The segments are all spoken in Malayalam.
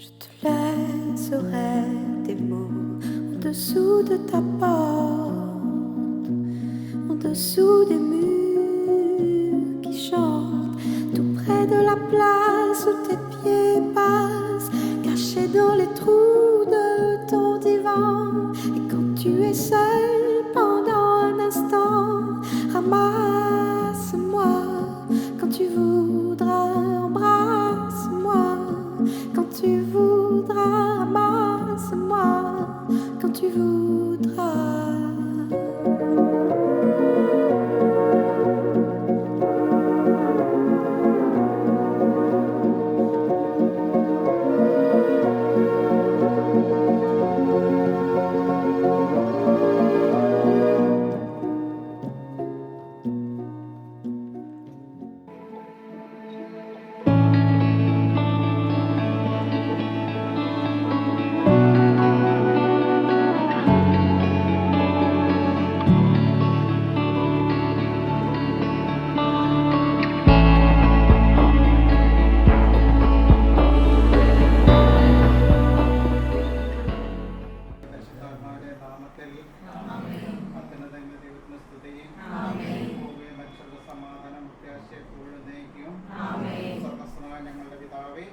Je te laisserai des mots en dessous de ta porte, en dessous des murs qui chantent, tout près de la place où tes pieds passent, cachés dans les trous de ton divan. Et quand tu es seul pendant un instant, ramasse-moi quand tu voudras, embrasse-moi quand tu voudras, ramasse-moi quand tu voudras. ഞങ്ങളുടെ പിതാവേ,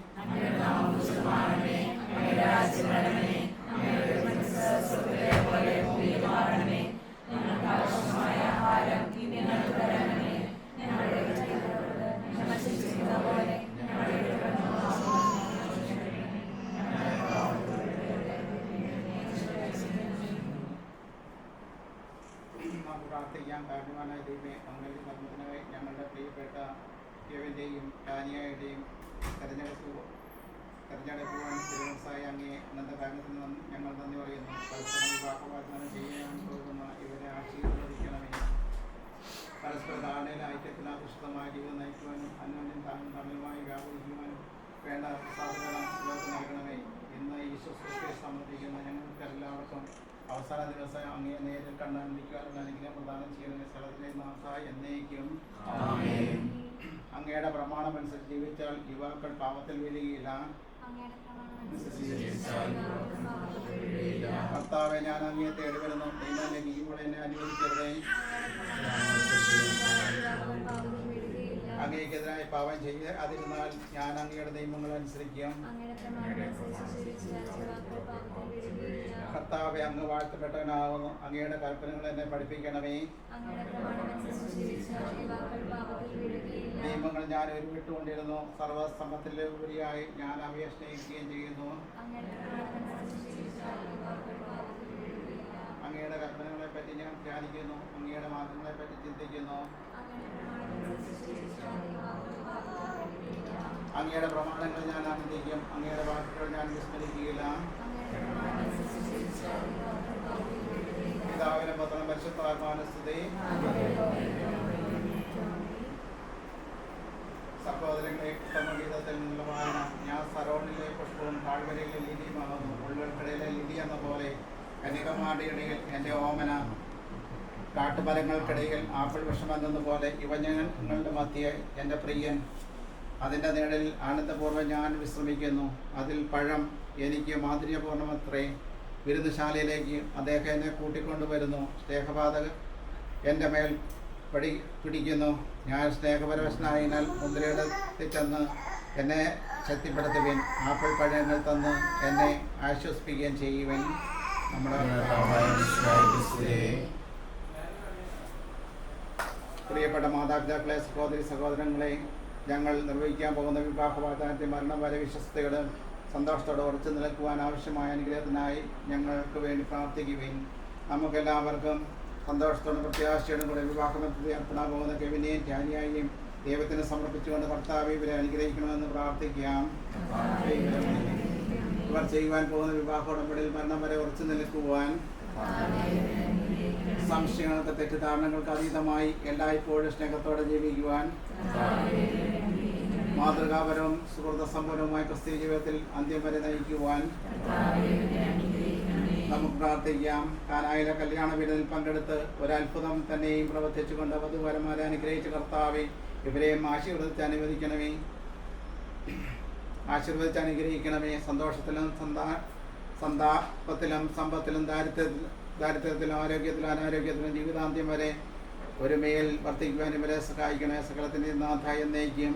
നമുക്ക് പ്രാർത്ഥിക്കാം. കാരണവാനായ ദൈവമേ, അങ്ങയുടെ കർമ്മത്തിനായി ഞങ്ങളുടെ പ്രിയപ്പെട്ട യുവിൻ്റെയും ടാനിയയുടെയും തെരഞ്ഞെടുക്കുവാൻ തിരുവനന്തപുരത്തായി അങ്ങേ അനന്ത കാരണത്തിൽ നിന്ന് ഞങ്ങൾ നന്ദി പറയുന്നു. പരസ്പരം വിവാഹവാഗ്ദാനം ചെയ്യാൻ പോകുന്ന ഇവരെ ആശീർവദിക്കണമേ. പരസ്പര ധാരണയിൽ ഐക്യത്തിൽ ആകർഷിതമായ ജീവിതം നയിക്കുവാനും അന്യോന്യം തമ്മിലുമായി വ്യാപരിക്കുവാനും വേണ്ട സാധ്യതകൾ ഇവർക്ക് നൽകണമേ. ഇന്ന് ഈശോ സൃഷ്ടിയെ സമർപ്പിക്കുന്ന ഞങ്ങൾക്ക് എല്ലാവർക്കും അവസാന ദിവസം അങ്ങേ നേരിൽ കണ്ടാനുഭവിക്കുവാനുള്ള അനുഗ്രഹം പ്രദാനം ചെയ്യുന്ന സ്ഥലത്തിലെ നാഥായി എന്നേക്കും അങ്ങയുടെ പ്രമാണമനുസരിച്ച് ജീവിച്ചാൽ യുവാക്കൾ പാപത്തിൽ വീഴുകയില്ല. കർത്താവെ, ഞാൻ അങ്ങയെ തേടി വരുന്നു. നിങ്ങൾ ഇപ്പോൾ എന്നെ അനുവദിക്കരുതേ. അങ്ങേക്കെതിരായി പാപം ചെയ്യാതിരുന്നാൽ ഞാൻ അങ്ങയുടെ നിയമങ്ങൾ അനുസരിക്കും. കർത്താവെ, അങ്ങ് വാഴ്ത്തപ്പെട്ടവനാകുന്നു. അങ്ങയുടെ കൽപ്പനകൾ എന്നെ പഠിപ്പിക്കണമേ. നിയമങ്ങൾ ഞാൻ ഒരുവിട്ടുകൊണ്ടിരുന്നു. സർവസമ്മത്തിലുപരിയായി ഞാൻ അവയെ സ്നേഹിക്കുകയും ചെയ്യുന്നു. അങ്ങയുടെ കൽപ്പനകളെ പറ്റി ഞാൻ ധ്യാനിക്കുന്നു. അങ്ങയുടെ മാർഗങ്ങളെ പറ്റി ചിന്തിക്കുന്നു. അങ്ങയുടെ പ്രമാണങ്ങൾ ഞാൻ ആനന്ദിക്കും. അങ്ങയുടെ വാക്കുകൾ ഞാൻ വിസ്മരിക്കുകയില്ല. പിതാവിനും പുത്രനും പരിശുദ്ധാത്മാവിനും സ്തുതി. സഹോദരങ്ങളെ, ഉത്തമഗീതത്തിൽ നിന്നുള്ള വായന. ഞാൻ സരോണിലെ പുഷ്പവും താഴ്വരയിലെ ലിതിയുമാകുന്നു. ഉള്ളൽക്കടയിലെ ലിതി എന്ന പോലെ കന്യകമാടിയിടയിൽ എൻ്റെ ഓമന, കാട്ടുമരങ്ങൾക്കിടയിൽ ആപ്പിൾ വൃക്ഷമെന്ന പോലെ ഇവ ഞങ്ങളുടെ മധ്യേ എൻ്റെ പ്രിയൻ. അതിൻ്റെ നിഴലിൽ ആനന്ദപൂർവ്വം ഞാൻ വിശ്രമിക്കുന്നു. അതിൽ പഴം എനിക്ക് മാധുര്യപൂർണ്ണമത്രേ. വിരുന്നുശാലയിലേക്ക് അദ്ദേഹം എന്നെ കൂട്ടിക്കൊണ്ടുവരുന്നു. സ്നേഹപാതക എൻ്റെ മേൽ പിടിക്കുന്നു. ഞാൻ സ്നേഹപരവശനായതിനാൽ മുദ്രയിടത്തിൽ ചെന്ന് എന്നെ ശക്തിപ്പെടുത്തുവിൻ. ആപ്പിൾ പഴങ്ങൾ തന്ന് എന്നെ ആശ്വസിപ്പിക്കുകയും ചെയ്യുവൻ. നമ്മുടെ പ്രിയപ്പെട്ട മാതാപിതാക്കളെ, സഹോദരി സഹോദരങ്ങളെ, ഞങ്ങൾ നിർവഹിക്കാൻ പോകുന്ന വിവാഹ വാഗ്ദാനത്തെ മരണം വരെ വിശ്വസ്തയോടെ സന്തോഷത്തോടെ ഉറച്ചു നിൽക്കുവാൻ ആവശ്യമായ അനുഗ്രഹത്തിനായി ഞങ്ങൾക്ക് വേണ്ടി പ്രാർത്ഥിക്കുകയും നമുക്കെല്ലാവർക്കും സന്തോഷത്തോടും പ്രത്യാശയോടും കൂടെ വിവാഹബന്ധത്തിൽ ഏർപ്പെടാൻ പോകുന്ന കെവിനെയും ടാനിയെയും ദൈവത്തിന് സമർപ്പിച്ചുകൊണ്ട് കർത്താവെ ഇവരെ അനുഗ്രഹിക്കണമെന്ന് പ്രാർത്ഥിക്കാം. ഇവർ ചെയ്യുവാൻ പോകുന്ന വിവാഹ ഉടമ്പടിയിൽ മരണം വരെ ഉറച്ചു നിൽക്കുവാൻ, സംശയങ്ങൾക്ക് തെറ്റിദ്ധാരണകൾക്ക് അതീതമായി എല്ലായ്പ്പോഴും സ്നേഹത്തോടെ ജീവിക്കുവാൻ, മാതൃകാപരവും സുഹൃതസമ്പന്നവുമായ ക്രിസ്തീയ ജീവിതത്തിൽ അന്ത്യം വരെ നയിക്കുവാൻ നമുക്ക് പ്രാർത്ഥിക്കാം. കാനായിലെ കല്യാണ വിരുന്നിൽ പങ്കെടുത്ത് ഒരത്ഭുതം തന്നെയും പ്രവർത്തിച്ചുകൊണ്ട് വധുവരന്മാരെ അനുഗ്രഹിച്ച കർത്താവെ ഇവരെയും ആശീർവദിച്ച് അനുവദിക്കണമേ. ആശീർവദിച്ച് അനുഗ്രഹിക്കണമേ. സന്തോഷത്തിലും സന്താപത്തിലും സമ്പത്തിലും ദാരിദ്ര്യത്തിലും ആരോഗ്യത്തിലും അനാരോഗ്യത്തിലും ജീവിതാന്ത്യം വരെ ഒരു മേൽ വർദ്ധിക്കുവാൻ ഇവരെ സഹായിക്കണേ. സകലത്തിൻ്റെ നാഥ എന്നേക്കും.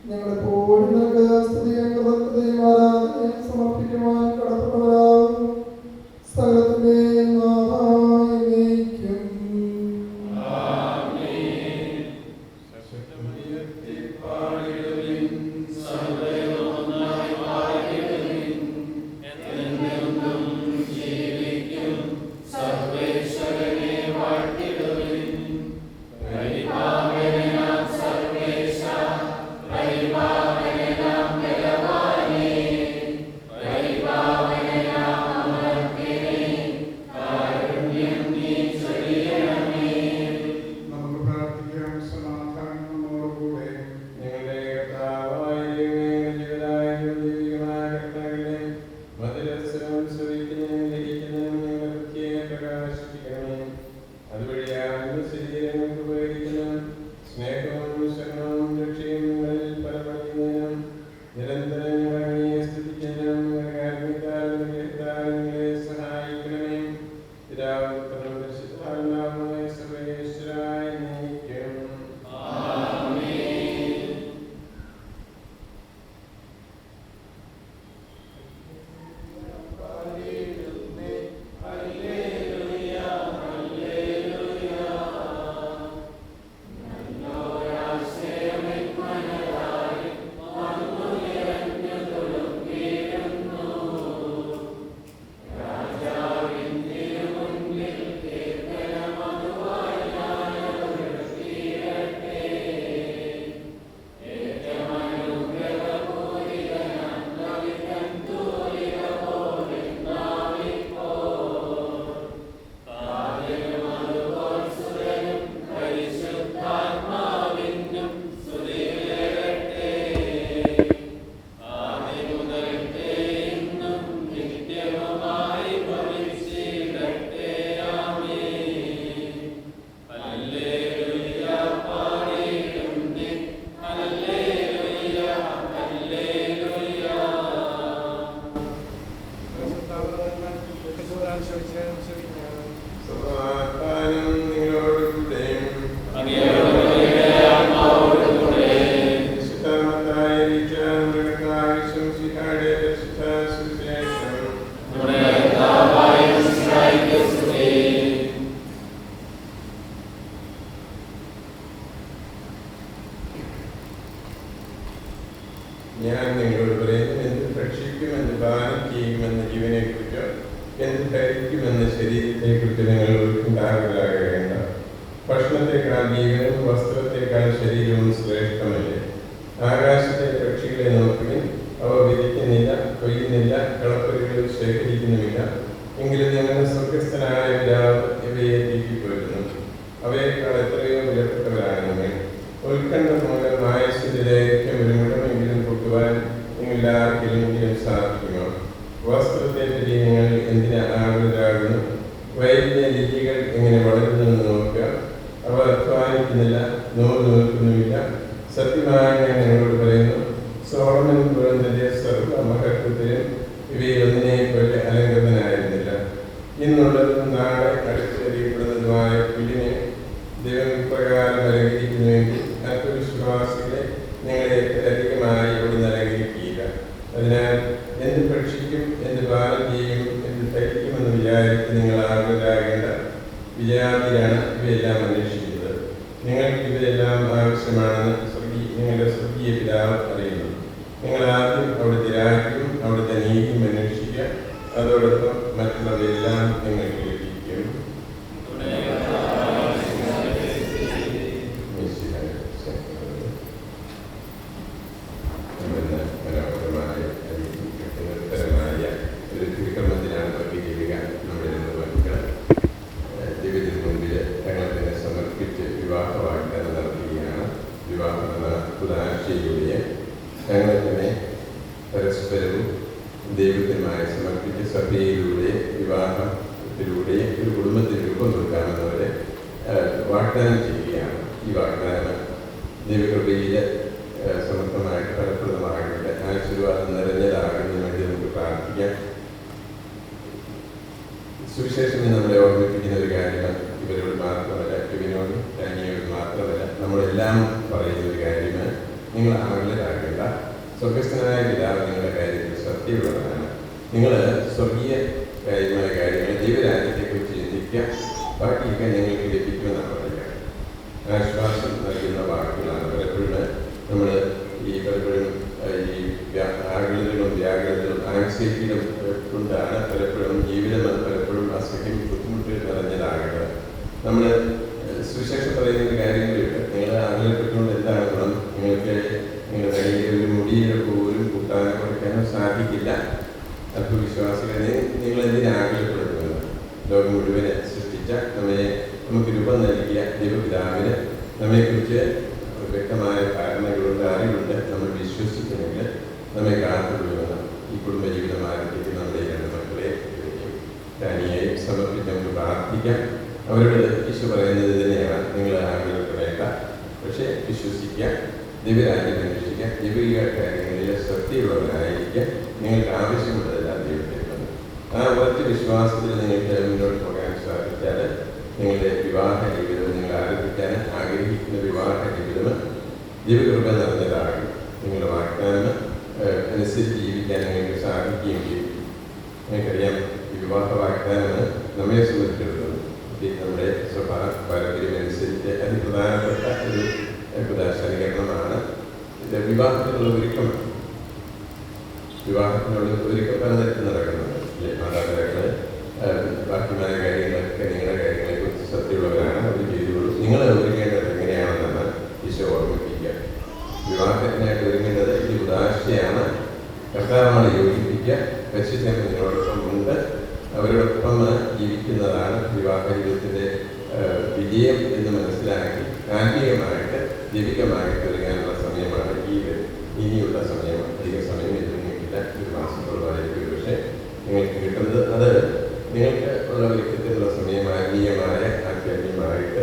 ഞങ്ങളെപ്പോഴും നിങ്ങൾക്ക് സ്തുതിയും കൃതജ്ഞതയും ആരാധനയും സമർപ്പിക്കുന്നു. എന്ത് ധരിക്കുമെന്ന ശരീരത്തെക്കുറിച്ച് നിങ്ങൾ ഉണ്ടാകുകയാകേണ്ട. ഭക്ഷണത്തെക്കാൾ ജീവനും വസ്ത്രത്തെക്കാൾ ശരീരവും ശ്രേഷ്ഠമല്ലേ? ആകാശത്തെ പക്ഷികളെ നോക്കുകയും അവ വിധിക്കുന്നില്ല, കൊയ്യുന്നില്ല, കളപ്പുരകളിൽ ശേഖരിക്കുന്നുമില്ല. എങ്കിലും ഞങ്ങളുടെ സ്വർഗസ്ഥനായ പിതാവ് ഇവയെ തീറ്റിപ്പോരുന്നു. അവയേക്കാൾ എത്രയോ വിലപ്പെട്ടവരാണ് നിങ്ങൾ. ഉത്കണ്ഠ മൂലം ആയുസ്സിന്റെ ദൈർഘ്യം ഒരു മുഴമെങ്കിലും പൊട്ടുവാൻ നിങ്ങളാർക്കെങ്കിലും സാധിക്കുമോ? വസ്ത്രത്തെ പറ്റി നിങ്ങൾ എന്തിന് ആകുലരാകുന്നു? വയലിലെ ലില്ലികൾ എങ്ങനെ വളരുന്നുവെന്ന് നോക്കുക. അവ അധ്വാനിക്കുന്നില്ല, നൂൽ നോക്കുന്നുമില്ല. സത്യമായി ഞാൻ നിങ്ങളോട് പറയുന്നു, സോളമൻ പോലും തന്റെ സർവ്വമഹത്വത്തിലും ഇവയൊന്നിനെ പോലെ അലങ്കൃതനായിരുന്നില്ല. ഇന്നുള്ളതും നാളെ അടുത്തറിയപ്പെടുന്നതുമായ പുല്ലിനെ ദൈവം ഇപ്രകാരം അലങ്കരിക്കുന്നുവെങ്കിൽ ആത്മവിശ്വാസികളെ നിങ്ങളെ അധികമായി അവിടുന്ന് അലങ്കരിക്കുകയില്ല. അതിനാൽ എന്ത് ഭക്ഷിക്കും, എന്ത് പാനം ചെയ്യും, എന്ത് ധരിക്കുമെന്ന് വിചാരിച്ച് നിങ്ങൾ ആകുലരാകേണ്ട. വിജയാതിരാണ് ഇവയെല്ലാം അന്വേഷിക്കുന്നത്. നിങ്ങൾക്ക് ഇവയെല്ലാം ആവശ്യമാണെന്ന് നിങ്ങളുടെ സ്വർഗീയ പിതാവ് അറിയുന്നു. നിങ്ങൾ ആദ്യം അവിടുത്തെ രാജ്യവും അവിടുത്തെ നീതിയും അന്വേഷിക്കുക, അതോടൊപ്പം മറ്റുള്ളവയെല്ലാം നിങ്ങൾക്ക് ലഭിക്കും. പരസ്പരവും ദൈവത്തിനുമായി സമർപ്പിച്ച് സഭയിലൂടെ വിവാഹത്തിലൂടെ ഒരു കുടുംബത്തിന് രൂപം കൊടുക്കാമെന്നവരെ വാഗ്ദാനം ചെയ്യുകയാണ്. ഈ വാഗ്ദാനം ദൈവകൃപയിൽ സമർത്ഥമായിട്ട് ഫലപ്രദമാകട്ടെ. ആശീർവാദം നിറഞ്ഞതാകുന്നതിന് വേണ്ടി നമുക്ക് പ്രാർത്ഥിക്കാം. സുവിശേഷം നമ്മളെ ഓർമ്മിപ്പിക്കുന്ന ഒരു കാര്യമാണ്. ഇവരോട് മാത്രമല്ല, ഇവനോടും രാജ്ഞിയോട് മാത്രമല്ല, നമ്മളെല്ലാം പറയുന്ന ഒരു കാര്യമാണ്. നിങ്ങൾ ആകുലരാകേണ്ട. സ്വർഗസ്ഥനായ പിതാവ് നിങ്ങളുടെ കാര്യത്തിൽ സത്യമുള്ളതാണ്. നിങ്ങൾ സ്വർഗീയ കാര്യമായ കാര്യങ്ങൾ ദൈവരാജ്യത്തെക്കുറിച്ച് ചിന്തിക്കുക. ബാക്കിയൊക്കെ നിങ്ങൾക്ക് ലഭിക്കുമെന്നാണ് പറയുക. ആശ്വാസം നൽകുന്ന വാക്കുകളാണ്. പലപ്പോഴും നമ്മൾ പലപ്പോഴും ഈ ആകുലതകളും വ്യാകുലതകളും ആൻസൈറ്റിയിലും കൊണ്ടാണ് പലപ്പോഴും ജീവിതം പലപ്പോഴും അസുഖം ബുദ്ധിമുട്ട് നിറഞ്ഞതാകുന്നത്. നമ്മൾ സുവിശേഷം പറയുന്ന കാര്യങ്ങളുണ്ട്. നിങ്ങൾ ആകുലപ്പെട്ടുകൊണ്ട് എന്താണ് ഗുണം? നിങ്ങൾക്ക് നിങ്ങളുടെ കയ്യിൽ ഒരു മുടിയിൽ പോലും കൂട്ടാനോ കുറയ്ക്കാനോ സാധിക്കില്ല. ആത്മവിശ്വാസികളെ നിങ്ങൾ എന്തിനാ ആകുലപ്പെടുന്നത്? ലോകം മുഴുവനെ സൃഷ്ടിച്ച നമുക്ക് രൂപം നൽകിയ ദൈവപിതാവിന് നമ്മെക്കുറിച്ച് വ്യക്തമായ ധാരണകളുണ്ട്, അറിവുണ്ട്. നമ്മൾ വിശ്വസിക്കുന്നെങ്കിൽ നമ്മെ കാത്തുകൊള്ളുമെന്ന് ഈ കുടുംബജീവിതം ആരംഭിക്കുന്ന നമ്മുടെ രണ്ട് മക്കളെ രാനിയെയും സമർപ്പിച്ച് നമുക്ക് പ്രാർത്ഥിക്കാം. അവരോട് ഈശോ പറയുന്നത് തന്നെയാണ്, നിങ്ങൾ ആകുലപ്പെടേണ്ട, പക്ഷേ വിശ്വസിക്കുക, ദൈവരാജ്യം അന്വേഷിക്കുക, ദൈവിക കാര്യങ്ങളിൽ ശ്രദ്ധയുള്ളവരായിരിക്കുക. നിങ്ങൾക്ക് ആവശ്യമുള്ളതെല്ലാം ദൈവത്തിലുണ്ട്. ആ ഒറ്റ വിശ്വാസത്തിൽ നിങ്ങൾക്ക് മുന്നോട്ട് പോകാൻ സാധിച്ചാൽ നിങ്ങളുടെ വിവാഹ ജീവിതം, നിങ്ങൾ ആരംഭിക്കാൻ ആഗ്രഹിക്കുന്ന വിവാഹ ജീവിതം ദൈവകൃപ നിറഞ്ഞതാകും. നിങ്ങളുടെ വാഗ്ദാനം അനുസരിച്ച് ജീവിക്കാൻ നിങ്ങൾക്ക് സാധിക്കുകയും ചെയ്യും. നിങ്ങൾക്കറിയാം, ഈ വിവാഹ വാഗ്ദാനം നമ്മെ സംബന്ധിച്ചിടത്തോളം നമ്മുടെ സ്വഭാവ പാരമ്പര്യം അനുസരിച്ച് അതിപ്രധാനപ്പെട്ട ഒരു ദാർശനികരണമാണ്. വിവാഹത്തിനുള്ള ഒരുക്കമാണ്. വിവാഹത്തിനുള്ള ഒരുക്കം പലതരത്തിൽ നടക്കുന്നുണ്ട്. മാതാപിതാക്കൾ ബാക്കിമായ കാര്യങ്ങളൊക്കെ നിങ്ങളുടെ കാര്യങ്ങളെക്കുറിച്ച് ശ്രദ്ധയുള്ളവരാണ്. അവർ ചെയ്തുകൊള്ളൂ. നിങ്ങൾ ഒരുങ്ങേണ്ടത് എങ്ങനെയാണെന്നാണ് ഈശോ ഓർമ്മിപ്പിക്കുക. വിവാഹത്തിനായിട്ട് ഒരുങ്ങേണ്ടത് ഈ ഉദാശയാണ്. കർത്താവാണ് യോജിപ്പിക്കുക. പരിശുദ്ധൻ നിങ്ങളോടൊപ്പം ഉണ്ട്. അവരോടൊപ്പം ജീവിക്കുന്നതാണ് വിവാഹ ജീവിതത്തിൻ്റെ വിജയം എന്ന് മനസ്സിലാക്കി ആത്മീയമായിട്ട് ദൈവികമായിട്ട് ഒരുങ്ങാനുള്ള സമയമാണ് ഇനിയുള്ള സമയം. അധിക സമയം നിങ്ങൾക്കില്ല, ഒരു മാസത്തോളമായിരിക്കും. പക്ഷേ നിങ്ങൾക്ക് കിട്ടുന്നത് അത് നിങ്ങൾക്ക് ഉള്ള ഒരുക്കത്തിനുള്ള സമയം ആത്മീയമായ ആധ്യാത്മികമായിട്ട്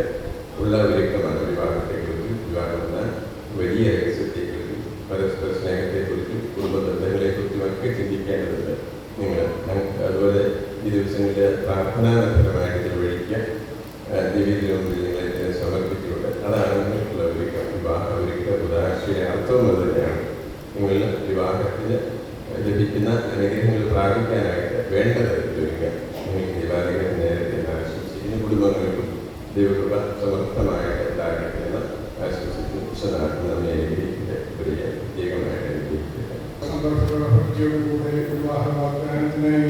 ഉള്ള ഒരുക്കമാണ്. വിവാഹത്തെക്കുറിച്ചും വിവാഹം എന്ന വലിയ രഹസ്യത്തെക്കുറിച്ചും പരസ്പര സ്നേഹത്തെക്കുറിച്ചും കുടുംബ ബന്ധങ്ങളെക്കുറിച്ചും ഒക്കെ ചിന്തിക്കേണ്ടതുണ്ട്. നിങ്ങൾ അതുപോലെ ഈ ദിവസങ്ങളിൽ പ്രാർത്ഥനാപരമായിട്ട് ചെലവഴിക്കുക. ദൈവത്തിനും നിങ്ങളെ സമർപ്പിച്ചുകൊണ്ട് അതാണ് നിങ്ങൾക്കുള്ള ഒരുക്കം. വിവാഹ ഒരുക്ക ഉദാശയുടെ അർത്ഥവും അത് തന്നെയാണ്. നിങ്ങൾ വിവാഹത്തിന് ലഭിക്കുന്ന അനുഗ്രഹങ്ങൾ പ്രാപിക്കാനായിട്ട് വേണ്ട തരത്തിൽ ഒരുക്കുക. നിങ്ങൾക്ക് ദൈവാനുഗ്രഹം നേരത്തെ ആശംസിക്കുന്ന കുടുംബങ്ങൾക്കും ദൈവകൃപ സമർത്ഥമായിട്ട് ഉണ്ടാകട്ടെ എന്ന് ആശംസിക്കുന്നു. വിശദമാക്കി നമ്മെ അനുഗ്രഹിക്കുന്നത് പ്രത്യേകമായിട്ട് അനുഗ്രഹിക്കുന്നത്. സന്തോഷത്തോടെ വിവാഹ വാഗ്ദാനത്തിനായി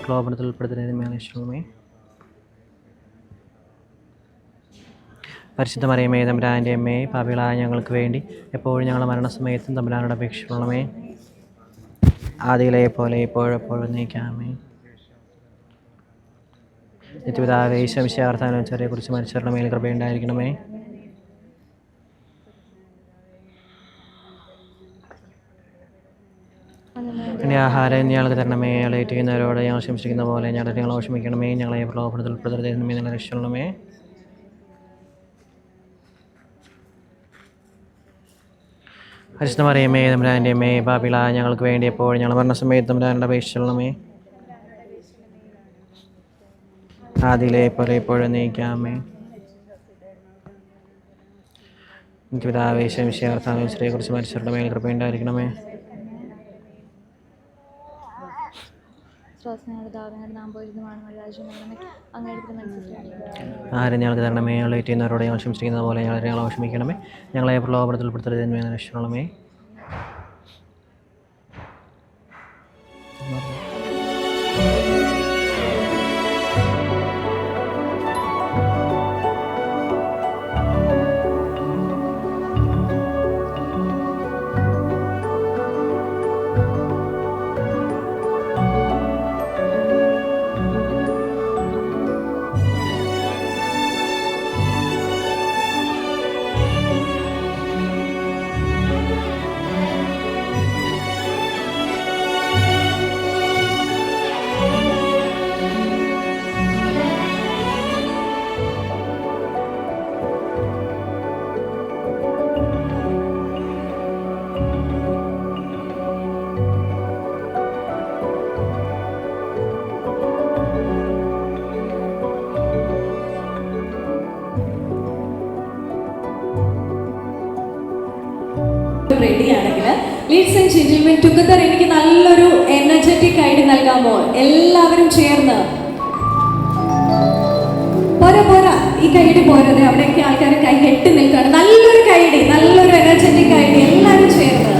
പ്രലോഭനത്തിൽ ഉൾപ്പെടുത്തുന്നതിന് പരിശുദ്ധ മറിയമേ തമ്പുരാൻ്റെ അമ്മയെ പാപികളായ ഞങ്ങൾക്ക് വേണ്ടി എപ്പോഴും ഞങ്ങളുടെ മരണസമയത്തും തമ്പുരാനോട് അപേക്ഷിച്ചുകൊള്ളണമേ. ആദിയിലെ പോലെ എപ്പോഴെപ്പോഴും നീക്കാമേ. നിത്യപിതാവേ ഈശോ മിശിഹാ കർത്താവിനെ കുറിച്ച് മരിച്ചവരുടെ മേൽ കൃപയുണ്ടായിരിക്കണമേ. ഞങ്ങളുടെ ആഹാരം ഞങ്ങൾക്ക് തരണമേ. ഞങ്ങളെ ഏറ്റുന്നവരോട് ഞങ്ങൾ ക്ഷമിച്ചിരിക്കുന്ന പോലെ ഞങ്ങളെ ക്ഷമിക്കണമേ. ഞങ്ങളെ പ്രലോഭനത്തിൽ ഉൾപ്പെടുത്തരുതേ, ഞങ്ങളെ രക്ഷിക്കണമേ. പരിശുദ്ധ മറിയമേ തമ്പുരാൻ്റെ അമ്മേ, പാപികളായ ഞങ്ങൾക്ക് വേണ്ടി എപ്പോഴും ഞങ്ങൾ മരണസമയത്ത് തമ്പുരാനോട് അപേക്ഷിക്കണമേ. ആദിയിലെ പോലെ എപ്പോഴും നീക്കാമേ. എനിക്ക് പിതാവേ ശംശയാർത്ഥാമേ സ്ത്രീയെക്കുറിച്ച് മരിച്ചവരുടെ മേൽ കൃപയുണ്ടായിരിക്കണമേ. ആരും ഞങ്ങൾക്ക് തരണമേ. ഞങ്ങൾ ഏറ്റുന്നവരോട് ഞങ്ങൾ ക്ഷമിച്ചിരിക്കുന്ന പോലെ ഞങ്ങളെ ക്ഷമിക്കണമേ. ഞങ്ങളെ പ്രലോഭനത്തിൽ ഉൾപ്പെടുത്തരുതേ, രക്ഷിക്കണമേ. റെഡിയാണെങ്കിൽ ലേഡീസ് ആൻഡ് ജെന്റിൽമെൻ ടുഗദർ എനിക്ക് നല്ലൊരു എനർജറ്റിക് ആയിട്ട് നൽകാമോ? എല്ലാവരും ചേർന്ന്. പോരാ, ഈ കൈയടി പോരത്. അവിടെയൊക്കെ ആൾക്കാർ കൈ കെട്ടി നിൽക്കുകയാണ്. നല്ലൊരു കൈയടി, നല്ലൊരു എനർജറ്റിക് ആയിട്ട് എല്ലാവരും ചേർന്ന്.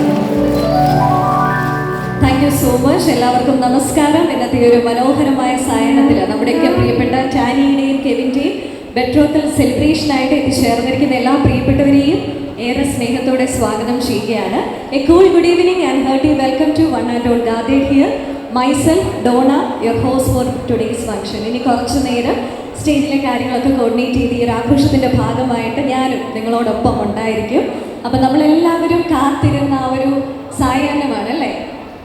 Thank you so much. എല്ലാവർക്കും നമസ്കാരം. ഇന്നത്തെ ഒരു മനോഹരമായ സായനത്തിൽ നമ്മുടെയൊക്കെ പ്രിയപ്പെട്ട ടാനിയുടെയും കെവിൻ്റെയും ബെട്രോത്തൽ സെലിബ്രേഷനായിട്ട് എത്തിച്ചേർന്നിരിക്കുന്ന എല്ലാ പ്രിയപ്പെട്ടവരെയും ഏറെ സ്നേഹത്തോടെ സ്വാഗതം ചെയ്യുകയാണ്. A cool good evening and hearty welcome to one and all gathered here. Myself Dona, your host for today's function. ഇനി കുറച്ചു നേരം സ്റ്റേജിലെ കാര്യങ്ങളൊക്കെ കോർഡിനേറ്റ് ചെയ്ത് ഈ ഒരു ആഘോഷത്തിൻ്റെ ഭാഗമായിട്ട് ഞാനും നിങ്ങളോടൊപ്പം ഉണ്ടായിരിക്കും. അപ്പം നമ്മളെല്ലാവരും കാത്തിരുന്ന ആ ഒരു സായാഹ്നമാണ് അല്ലേ,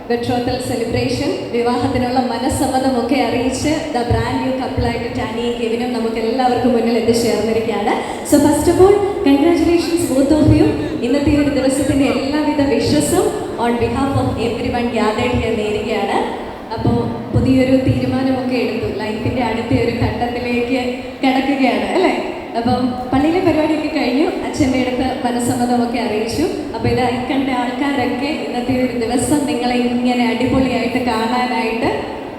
ബെട്രോത്തൽ സെലിബ്രേഷൻ. വിവാഹത്തിനുള്ള മനസ്സമ്മതമൊക്കെ അറിയിച്ച് ദ ബ്രാൻഡ് ന്യൂ കപ്പിളായിട്ട് ടാനിയും കെവിനും നമുക്ക് എല്ലാവർക്കും മുന്നിൽ എത്തിച്ചേർന്നിരിക്കുകയാണ്. So first of all congratulations both of you. ഇന്നത്തെ ഒരു ദിവസത്തിൻ്റെ എല്ലാവിധ വിശ്വസും on behalf of everyone gathered here നേരുകയാണ്. അപ്പോൾ പുതിയൊരു തീരുമാനമൊക്കെ എടുത്തു, ലൈഫിൻ്റെ അടുത്ത ഒരു ഘട്ടത്തിലേക്ക് കിടക്കുകയാണ് അല്ലേ. അപ്പം പള്ളിയിലെ പരിപാടിയൊക്കെ കഴിഞ്ഞു, അച്ഛൻ്റെ അടുത്ത് മനസ്സമ്മതമൊക്കെ അറിയിച്ചു. അപ്പോൾ ഇത് കണ്ട ആൾക്കാരൊക്കെ ഇന്നത്തെ ഒരു ദിവസം നിങ്ങളെ ഇങ്ങനെ അടിപൊളിയായിട്ട് കാണാനായിട്ട്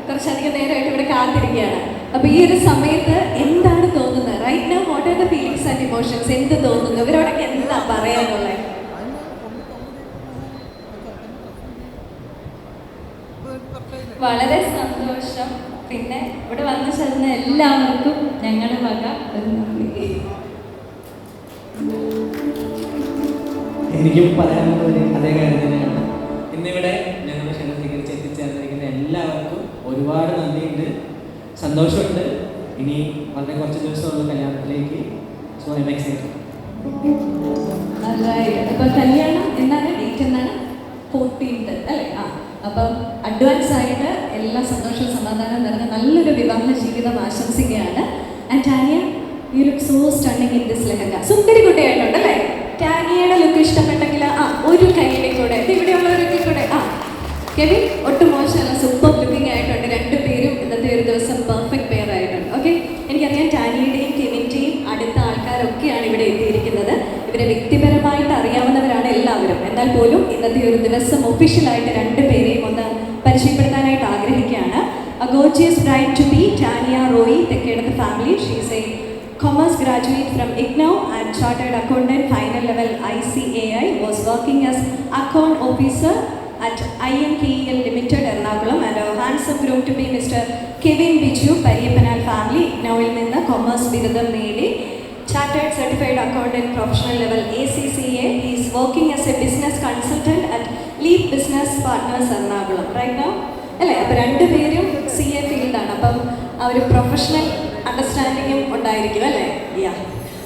കുറച്ചധികം നേരമായിട്ട് ഇവിടെ കാത്തിരിക്കുകയാണ്. അപ്പോൾ ഈ ഒരു സമയത്ത് എന്താണ് തോന്നുന്നത്? Right now what are the feelings and emotions? എന്ത് തോന്നുന്നു? ഇവരോടൊക്കെ എന്താ പറയാനുള്ളത്? വളരെ സന്തോഷം. പിന്നെ ഇവിടെ വന്നു ചേർന്ന എല്ലാവർക്കും ഞങ്ങളുടെ വക എനിക്കും പറയാനുള്ളത് അതേ കാര്യം തന്നെയാണ്. ഇന്നിവിടെ ഞങ്ങളുടെ ക്ഷണം സ്വീകരിച്ച് എത്തിച്ചേർന്നിരിക്കുന്ന എല്ലാവർക്കും ഒരുപാട് നന്ദിയുണ്ട്, സന്തോഷമുണ്ട്. ഇനി വളരെ കുറച്ച് ദിവസമുള്ള കല്യാണത്തിലേക്ക്. So I am excited. അപ്പോൾ കല്യാണം എന്നാണ് ഡേറ്റ്? എന്നാണ്? 14th അല്ലേ? അപ്പം അഡ്വാൻസ് ആയിട്ട് എല്ലാ സന്തോഷവും സമാധാനവും നിറഞ്ഞ നല്ലൊരു വിവാഹ ജീവിതം ആശംസിക്കുകയാണ്. And Tania, you look so stunning in this lehenga. സുന്ദരി കുട്ടിയായിട്ടുണ്ട് അല്ലേ? ടാനിയയുടെ ലുക്ക് ഇഷ്ടപ്പെട്ടെങ്കിൽ ഒരു കൈയുടെ കൂടെ, ഇവിടെയുള്ളവരൊക്കെ കൂടെ. കെവിൻ ഒട്ടും മോശമല്ല, സൂപ്പർ ലുക്കിംഗ് ആയിട്ടുണ്ട്. രണ്ടുപേരും ഇന്നത്തെ ഒരു ദിവസം പെർഫെക്റ്റ് പെയർ ആയിട്ടുണ്ട്. ഓക്കെ, എനിക്കറിയാം ടാനിയുടെയും കെവിൻ്റെയും അടുത്ത ആൾക്കാരൊക്കെയാണ് ഇവിടെ എത്തിയിരിക്കുന്നത്. ഇവരെ വ്യക്തിപരമായിട്ട് അറിയാവുന്നവരാണ് എല്ലാവരും. എന്നാൽ പോലും ഇന്നത്തെ ഒരു ദിവസം ഒഫീഷ്യലായിട്ട് രണ്ടുപേരെയും ഒന്ന് പരിചയപ്പെടുത്താനായിട്ട് ആഗ്രഹിക്കുകയാണ്. A gorgeous bride to be, Tania Roy, Tekkedath family. She is a commerce graduate from IGNOU and chartered accountant, final level ICAI, was working as account officer at INKEL Limited, Ernakulam, and our handsome groom to be Mr. Kevin Biju, Pariyappanal family, IGNOUil ninnu commerce bidadam nedi, chartered certified accountant, professional level ACCA. He is working as a business consultant at Leap Business Partners, Ernakulam. Right now, അല്ലേ? അപ്പോൾ രണ്ടുപേരും CA ഫീൽഡാണ്. അപ്പം ആ ഒരു പ്രൊഫഷണൽ അണ്ടർസ്റ്റാൻഡിങ്ങും ഉണ്ടായിരിക്കും അല്ലേ? യാ.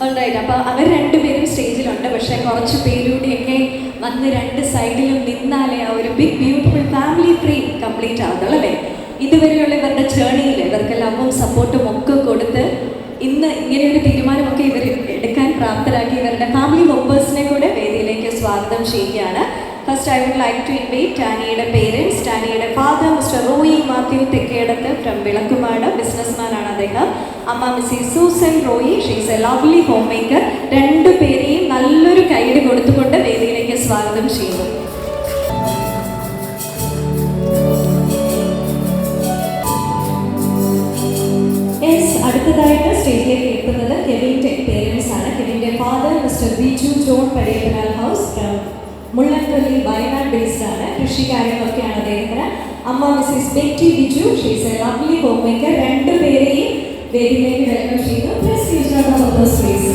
ഓൾറൈറ്റ്. അപ്പോൾ അവർ രണ്ടുപേരും സ്റ്റേജിലുണ്ട്. പക്ഷേ കുറച്ച് പേരൂടെയൊക്കെ വന്ന് രണ്ട് സൈഡിലും നിന്നാലേ ആ ഒരു big beautiful family frame complete ആവുന്നുള്ളൂ അല്ലേ? ഇതുവരെയുള്ള ഇവരുടെ ജേർണിയിൽ ഇവർക്ക് ലവും സപ്പോർട്ടും ഒക്കെ കൊടുത്ത് ഇന്ന് ഇങ്ങനെയൊരു തീരുമാനമൊക്കെ ഇവർ എടുക്കാൻ പ്രാപ്തരാക്കി ഇവരുടെ ഫാമിലി മെമ്പേഴ്സിനെ കൂടെ വേദിയിലേക്ക് സ്വാഗതം ചെയ്യുകയാണ്. First, I would like to invite Taniയുടെ parents, Taniയുടെ father, Mr. Roy Matthew Thekkedath from വിളക്കുമാട്, businessman ആണ് അദ്ദേഹം. അമ്മ Mrs. Susan Roy, she is a lovely homemaker. രണ്ടു പേരെയും നല്ലൊരു കൈയ്യടി കൊടുത്തുകൊണ്ട് വേദിയിലേക്ക് സ്വാഗതം ചെയ്യുന്നു. അടുത്തതായിട്ട് സ്റ്റേജിലേക്ക് എത്തുന്നത് കെവിൻ്റെ പേരൻസ് ആണ്. കെവിൻ്റെ father Mr Biju John Pazhayappanal house from Mullankolli Wayanad based ആണ്. കൃഷികാര്യങ്ങളൊക്കെയാണ് അദ്ദേഹത്തിന്. അമ്മ Mrs Betty Biju, she is a lovely homemaker. രണ്ടുപേരെയും വേദിയിലേക്ക് വെൽക്കം ചെയ്യുന്നു. Please use your mothers please.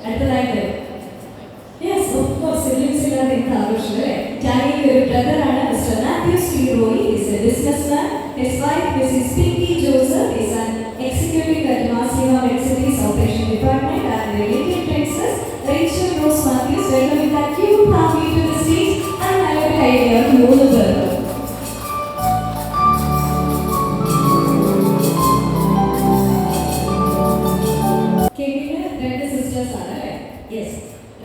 അടുത്തതായിട്ട് യെസ് ഓഫ് കോഴ്സ് സിബ്ലിംഗ്സ് ഇല്ലാതെ എന്ത് ആഘോഷം അല്ലേ? ടാനിയുടെ ഒരു ബ്രദറാണ് Mr Mathew C Roy. Is a businessman. His wife, Mrs. Pinky Joseph, is an executive at Masima Medicity's Operation Department, and the Indian Princess Rachel Rose Matthews. Welcome that cute family to the stage, and nallൊരു കൈയ്യടി മൂന്ന് പേർക്ക്. കെവിന് രണ്ട് സിസ്റ്റേഴ്സ് ആണ് അല്ലേ? Yes.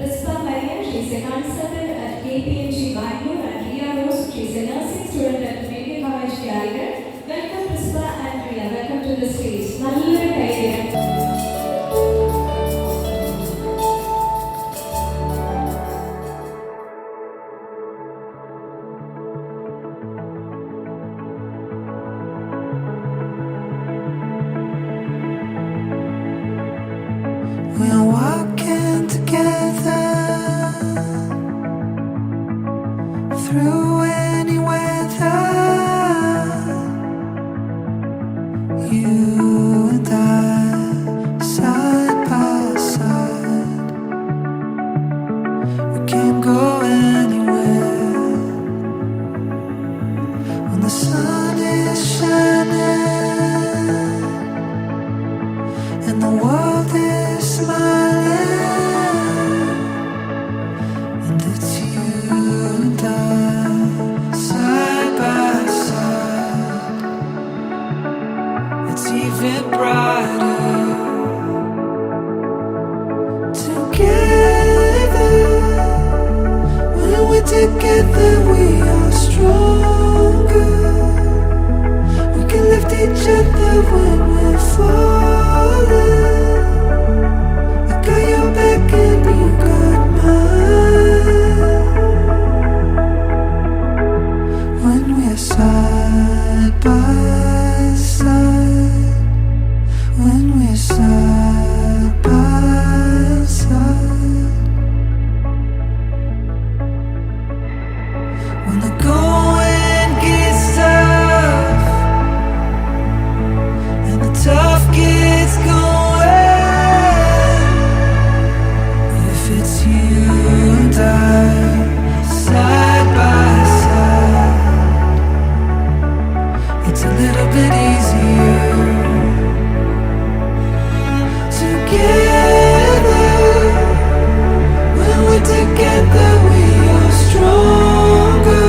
Rispa Mariam, she is a consultant at KPMG Bangalore, and Ria Rose, she is a nursing student at Medical College Calicut. Welcome Rispa and Ria. Welcome to the stage. നല്ലൊരു കൈയ്യടി. We're walking together through any weather. You and I, side by side. We can't go anywhere when the sun is shining and the world is smiling, and it's you and I, side by side. It's even brighter together. When we're together, we are stronger. We can lift each other when we're falling. I got your back and you got mine. When we're side by side, when we're side by side, when the going gets tough and the tough gets going, if it's you and I, side by side, it's a little bit easier together. When we're together, we are stronger.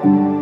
you.